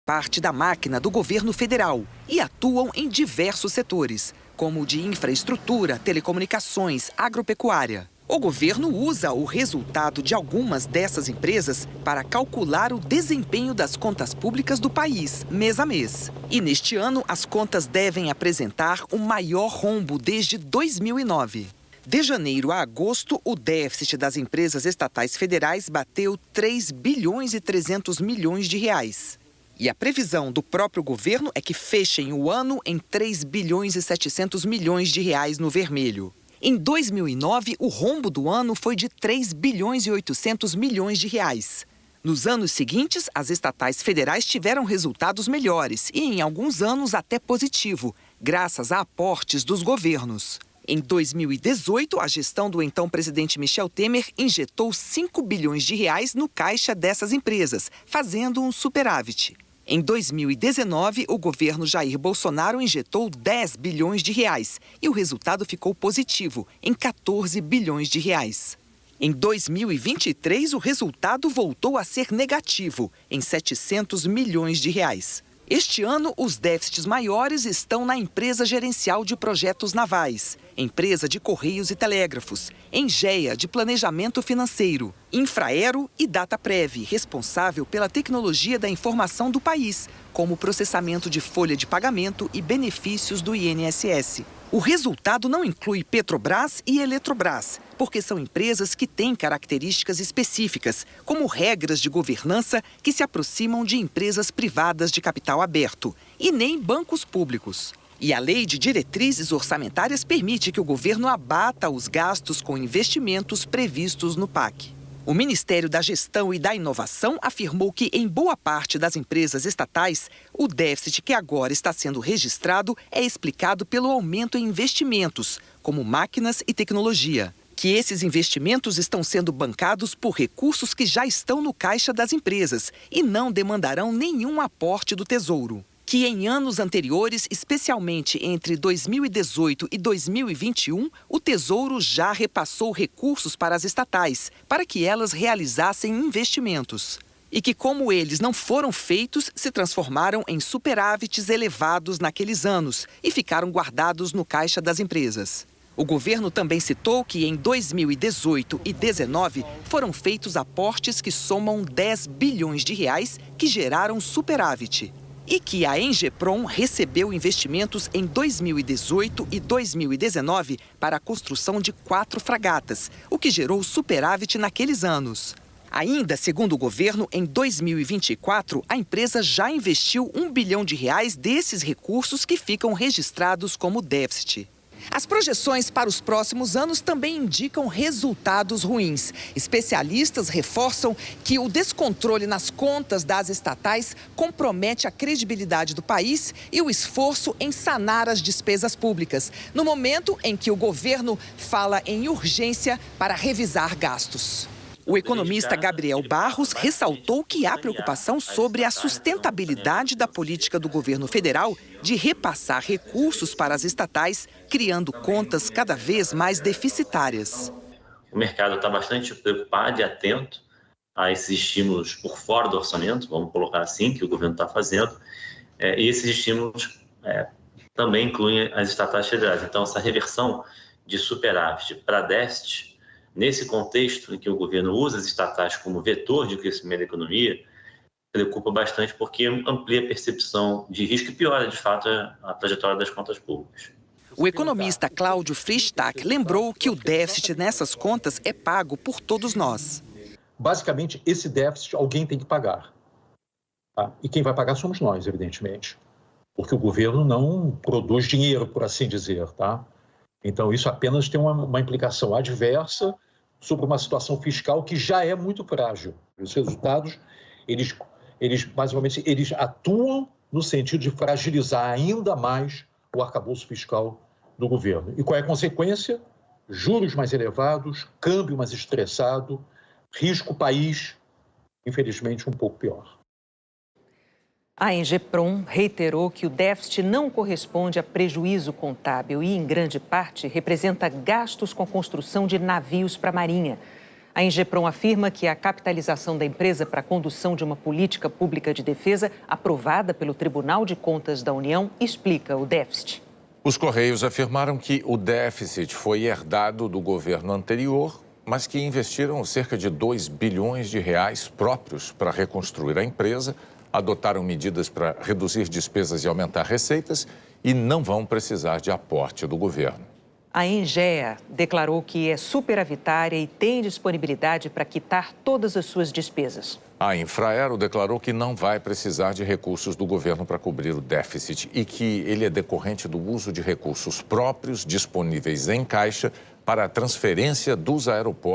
parte da máquina do governo federal e atuam em diversos setores, como o de infraestrutura, telecomunicações, agropecuária. O governo usa o resultado de algumas dessas empresas para calcular o desempenho das contas públicas do país, mês a mês. E neste ano, as contas devem apresentar o maior rombo desde 2009. De janeiro a agosto, o déficit das empresas estatais federais bateu 3 bilhões e 300 milhões de reais. E a previsão do próprio governo é que fechem o ano em 3 bilhões e 700 milhões de reais no vermelho. Em 2009, o rombo do ano foi de 3 bilhões e 800 milhões de reais. Nos anos seguintes, as estatais federais tiveram resultados melhores e, em alguns anos, até positivo, graças a aportes dos governos. Em 2018, a gestão do então presidente Michel Temer injetou 5 bilhões de reais no caixa dessas empresas, fazendo um superávit. Em 2019, o governo Jair Bolsonaro injetou 10 bilhões de reais e o resultado ficou positivo, em 14 bilhões de reais. Em 2023, o resultado voltou a ser negativo, em 700 milhões de reais. Este ano, os déficits maiores estão na Empresa Gerencial de Projetos Navais, Empresa de Correios e Telégrafos, Engea de Planejamento Financeiro, Infraero e Dataprev, responsável pela tecnologia da informação do país, como processamento de folha de pagamento e benefícios do INSS. O resultado não inclui Petrobras e Eletrobras, porque são empresas que têm características específicas, como regras de governança que se aproximam de empresas privadas de capital aberto, e nem bancos públicos. E a Lei de Diretrizes Orçamentárias permite que o governo abata os gastos com investimentos previstos no PAC. O Ministério da Gestão e da Inovação afirmou que, em boa parte das empresas estatais, o déficit que agora está sendo registrado é explicado pelo aumento em investimentos, como máquinas e tecnologia. Que esses investimentos estão sendo bancados por recursos que já estão no caixa das empresas e não demandarão nenhum aporte do Tesouro. Que em anos anteriores, especialmente entre 2018 e 2021, o Tesouro já repassou recursos para as estatais, para que elas realizassem investimentos. E que, como eles não foram feitos, se transformaram em superávites elevados naqueles anos e ficaram guardados no caixa das empresas. O governo também citou que em 2018 e 2019 foram feitos aportes que somam 10 bilhões de reais que geraram superávit. E que a Engeprom recebeu investimentos em 2018 e 2019 para a construção de 4 fragatas, o que gerou superávit naqueles anos. Ainda, segundo o governo, em 2024, a empresa já investiu 1 bilhão de reais desses recursos que ficam registrados como déficit. As projeções para os próximos anos também indicam resultados ruins. Especialistas reforçam que o descontrole nas contas das estatais compromete a credibilidade do país e o esforço em sanar as despesas públicas, no momento em que o governo fala em urgência para revisar gastos. O economista Gabriel Barros ressaltou que há preocupação sobre a sustentabilidade da política do governo federal de repassar recursos para as estatais, criando contas cada vez mais deficitárias. O mercado está bastante preocupado e atento a esses estímulos por fora do orçamento, vamos colocar assim, que o governo está fazendo, e esses estímulos também incluem as estatais federais. Então, essa reversão de superávit para déficit, nesse contexto em que o governo usa as estatais como vetor de crescimento da economia, preocupa bastante porque amplia a percepção de risco e piora, de fato, a trajetória das contas públicas. O economista Cláudio Freystack lembrou que o déficit nessas contas é pago por todos nós. Basicamente, esse déficit alguém tem que pagar. Tá? E quem vai pagar somos nós, evidentemente. Porque o governo não produz dinheiro, por assim dizer, tá? Então, isso apenas tem uma implicação adversa sobre uma situação fiscal que já é muito frágil. Os resultados, eles atuam no sentido de fragilizar ainda mais o arcabouço fiscal do governo. E qual é a consequência? Juros mais elevados, câmbio mais estressado, risco país, infelizmente, um pouco pior. A Engeprom reiterou que o déficit não corresponde a prejuízo contábil e, em grande parte, representa gastos com a construção de navios para a Marinha. A Ingeprom afirma que a capitalização da empresa para a condução de uma política pública de defesa aprovada pelo Tribunal de Contas da União explica o déficit. Os Correios afirmaram que o déficit foi herdado do governo anterior, mas que investiram cerca de 2 bilhões de reais próprios para reconstruir a empresa, adotaram medidas para reduzir despesas e aumentar receitas e não vão precisar de aporte do governo. A Engea declarou que é superavitária e tem disponibilidade para quitar todas as suas despesas. A Infraero declarou que não vai precisar de recursos do governo para cobrir o déficit e que ele é decorrente do uso de recursos próprios disponíveis em caixa para a transferência dos aeroportos